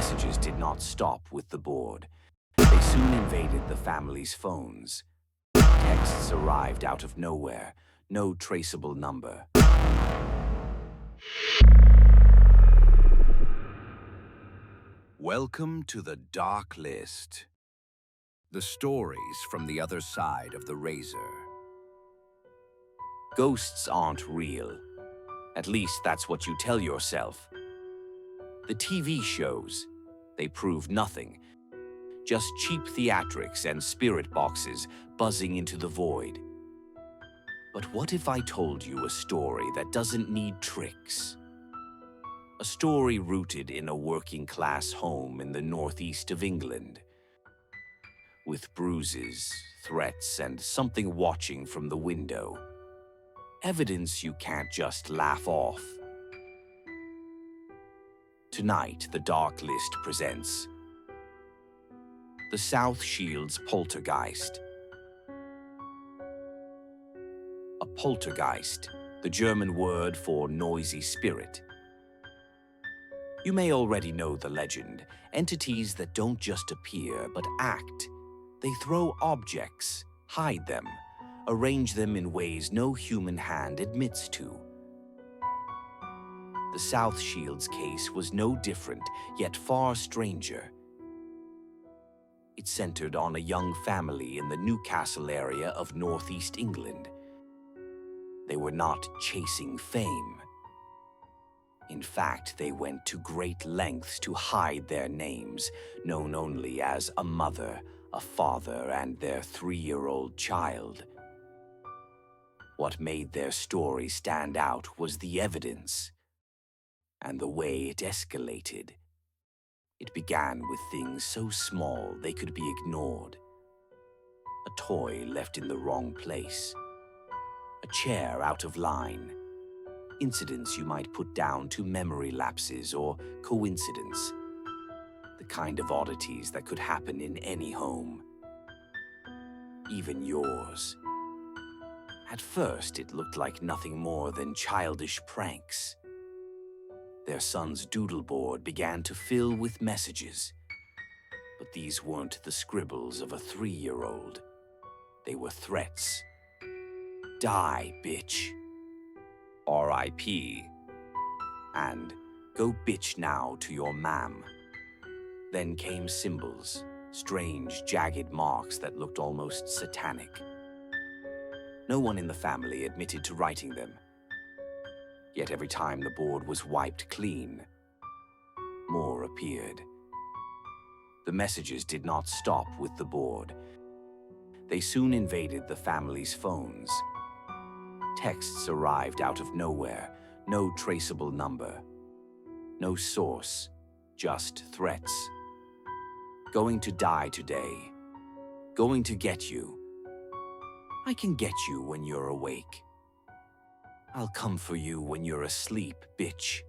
messages did not stop with the board. They soon invaded the family's phones. Texts arrived out of nowhere, no traceable number. Welcome to the Dark List. The stories from the other side of the razor. Ghosts aren't real. At least that's what you tell yourself. The TV shows, they prove nothing. Just cheap theatrics and spirit boxes buzzing into the void. But what if I told you a story that doesn't need tricks? A story rooted in a working-class home in the northeast of England. With bruises, threats, and something watching from the window. Evidence you can't just laugh off. Tonight, the Dark List presents the South Shields Poltergeist. A poltergeist, the German word for noisy spirit. You may already know the legend, entities that don't just appear but act. They throw objects, hide them, arrange them in ways no human hand admits to. The South Shields case was no different, yet far stranger. It centered on a young family in the Newcastle area of northeast England. They were not chasing fame. In fact, they went to great lengths to hide their names, known only as a mother, a father, and their 3-year-old child. What made their story stand out was the evidence, and the way it escalated. It began with things so small they could be ignored. A toy left in the wrong place. A chair out of line. Incidents you might put down to memory lapses or coincidence. The kind of oddities that could happen in any home. Even yours. At first, it looked like nothing more than childish pranks. Their son's doodle board began to fill with messages. But these weren't the scribbles of a 3-year-old. They were threats. Die, bitch. R.I.P. And go bitch now to your mam. Then came symbols, strange, jagged marks that looked almost satanic. No one in the family admitted to writing them. Yet every time the board was wiped clean, more appeared. The messages did not stop with the board. They soon invaded the family's phones. Texts arrived out of nowhere, no traceable number. No source, just threats. Going to die today. Going to get you. I can get you when you're awake. I'll come for you when you're asleep, bitch.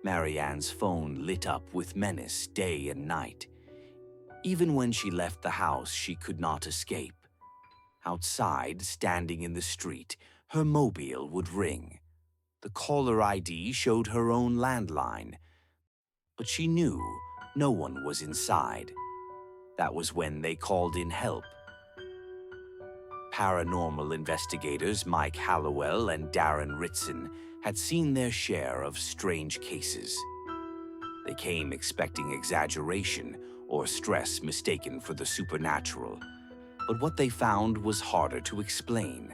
Marianne's phone lit up with menace day and night. Even when she left the house, she could not escape. Outside, standing in the street, her mobile would ring. The caller ID showed her own landline. But she knew no one was inside. That was when they called in help. Paranormal investigators Mike Hallowell and Darren Ritson had seen their share of strange cases. They came expecting exaggeration or stress mistaken for the supernatural. But what they found was harder to explain.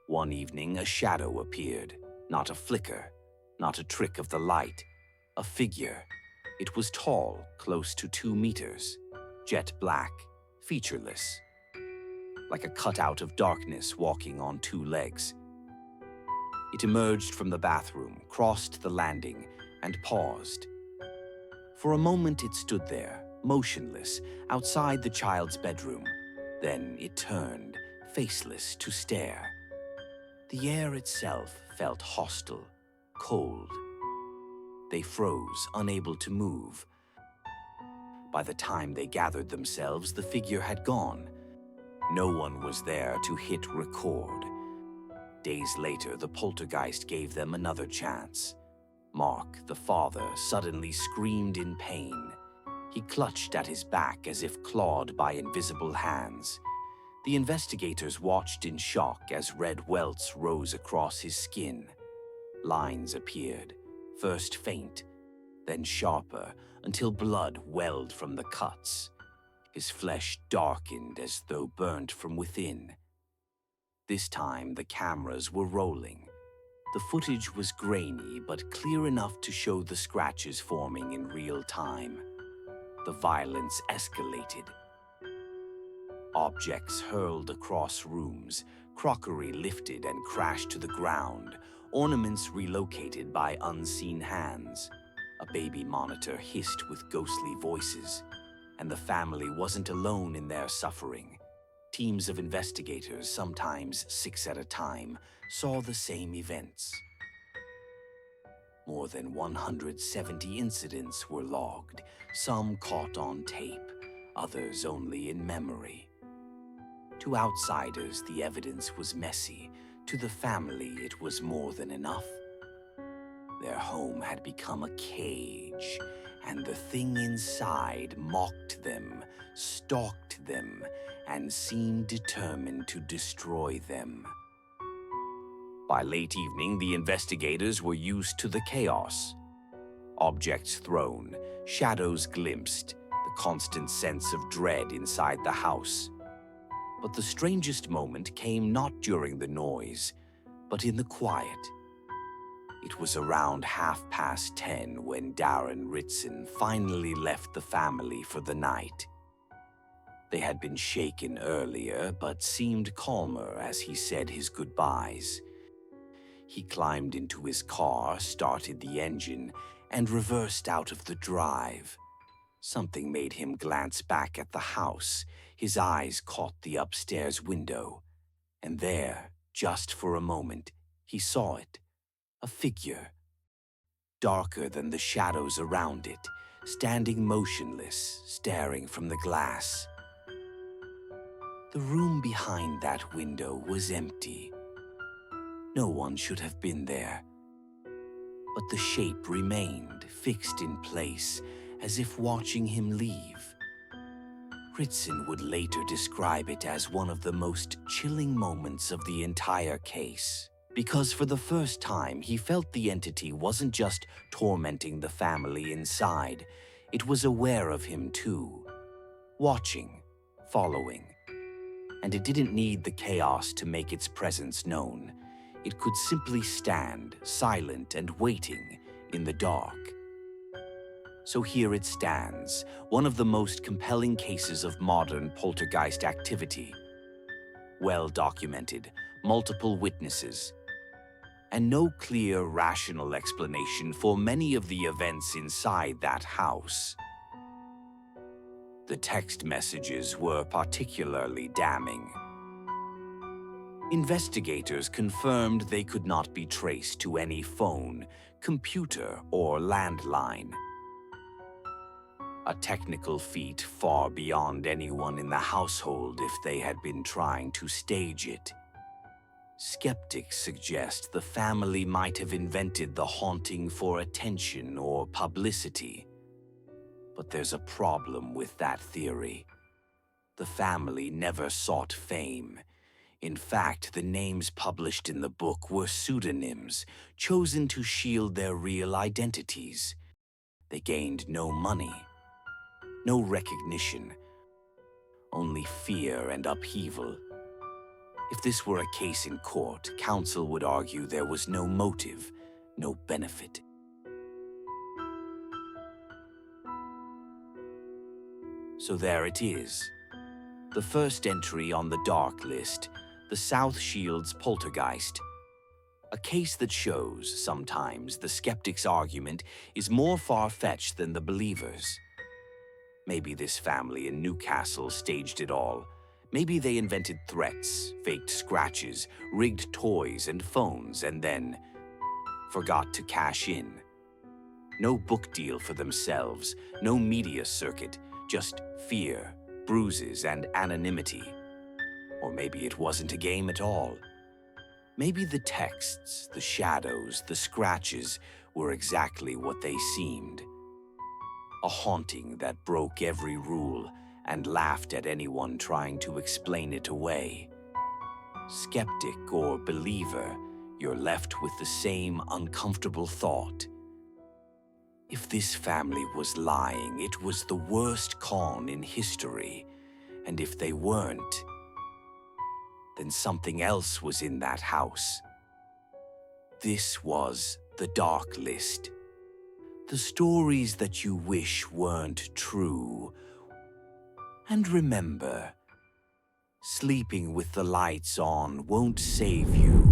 One evening, a shadow appeared. Not a flicker, not a trick of the light. A figure. It was tall, close to 2 meters. Jet black, featureless. Like a cutout of darkness walking on 2 legs. It emerged from the bathroom, crossed the landing, and paused. For a moment it stood there, motionless, outside the child's bedroom. Then it turned, faceless, to stare. The air itself felt hostile, cold. They froze, unable to move. By the time they gathered themselves, the figure had gone. No one was there to hit record. Days later, the poltergeist gave them another chance. Mark, the father, suddenly screamed in pain. He clutched at his back as if clawed by invisible hands. The investigators watched in shock as red welts rose across his skin. Lines appeared, first faint, then sharper, until blood welled from the cuts. His flesh darkened as though burnt from within. This time the cameras were rolling. The footage was grainy but clear enough to show the scratches forming in real time. The violence escalated. Objects hurled across rooms, crockery lifted and crashed to the ground, ornaments relocated by unseen hands. A baby monitor hissed with ghostly voices, and the family wasn't alone in their suffering. Teams of investigators, sometimes 6 at a time, saw the same events. More than 170 incidents were logged, some caught on tape, others only in memory. To outsiders, the evidence was messy. To the family, it was more than enough. Their home had become a cage, and the thing inside mocked them, stalked them, and seemed determined to destroy them. By late evening, the investigators were used to the chaos. Objects thrown, shadows glimpsed, the constant sense of dread inside the house. But the strangest moment came not during the noise, but in the quiet. It was around 10:30 when Darren Ritson finally left the family for the night. They had been shaken earlier, but seemed calmer as he said his goodbyes. He climbed into his car, started the engine, and reversed out of the drive. Something made him glance back at the house. His eyes caught the upstairs window. And there, just for a moment, he saw it. A figure, darker than the shadows around it, standing motionless, staring from the glass. The room behind that window was empty. No one should have been there. But the shape remained, fixed in place, as if watching him leave. Ritson would later describe it as one of the most chilling moments of the entire case, because for the first time he felt the entity wasn't just tormenting the family inside, it was aware of him too, watching, following. And it didn't need the chaos to make its presence known. It could simply stand, silent and waiting, in the dark. So here it stands, one of the most compelling cases of modern poltergeist activity. Well documented, multiple witnesses, and no clear, rational explanation for many of the events inside that house. The text messages were particularly damning. Investigators confirmed they could not be traced to any phone, computer, or landline. A technical feat far beyond anyone in the household if they had been trying to stage it. Skeptics suggest the family might have invented the haunting for attention or publicity. But there's a problem with that theory. The family never sought fame. In fact, the names published in the book were pseudonyms, chosen to shield their real identities. They gained no money, no recognition, only fear and upheaval. If this were a case in court, counsel would argue there was no motive, no benefit. So there it is. The first entry on the dark list, the South Shields Poltergeist. A case that shows, sometimes, the skeptic's argument is more far-fetched than the believer's. Maybe this family in Newcastle staged it all. Maybe they invented threats, faked scratches, rigged toys and phones, and then forgot to cash in. No book deal for themselves, no media circuit, just fear, bruises, and anonymity. Or maybe it wasn't a game at all. Maybe the texts, the shadows, the scratches were exactly what they seemed. A haunting that broke every rule and laughed at anyone trying to explain it away. Skeptic or believer, you're left with the same uncomfortable thought. If this family was lying, it was the worst con in history. And if they weren't, then something else was in that house. This was the Dark List. The stories that you wish weren't true. And remember, sleeping with the lights on won't save you.